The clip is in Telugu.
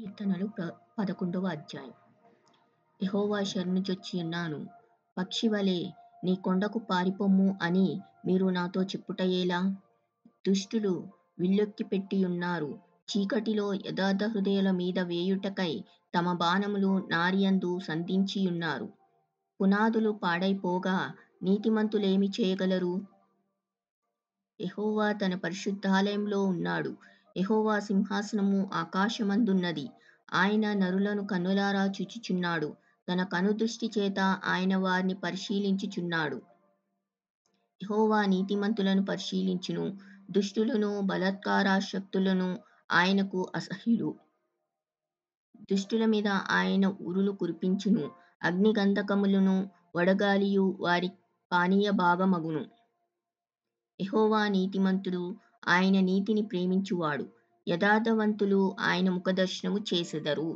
కీర్తనలు 11వ అధ్యాయం. యెహోవా శరణుజొచ్చియున్నాను. పక్షివలె నీ కొండకు పారిపొమ్ము అని మీరు నాతో చెప్పుటయేలా? దుష్టులు విల్లెక్కుపెట్టియున్నారు. చీకటిలో యథార్థ హృదయుల మీద వేయుటకై తమ బాణములు నారియందు సంధించియున్నారు. పునాదులు పాడైపోగా నీతిమంతులేమి చేయగలరు? యెహోవా తన పరిశుద్ధాలయంలో ఉన్నాడు. యెహోవా సింహాసనము ఆకాశమందున్నది. ఆయన నరులను కన్నులారా చూచుచున్నాడు. తన కనుదృష్టి చేత ఆయన వారిని పరిశీలించుచున్నాడు. యెహోవా నీతిమంతులను పరిశీలించును. దుష్టులను బలాత్కారాసక్తులను ఆయనకు అసహ్యులు. దుష్టుల మీద ఆయన ఉరులు కురిపించును. అగ్నిగంధకములను వడగాలియు వారి పానీయ భాగమగును. యెహోవా నీతిమంతుడు, ఆయన నీతిని ప్రేమించువాడు. యథార్థవంతులు ఆయన ముఖదర్శనము చేసెదరు.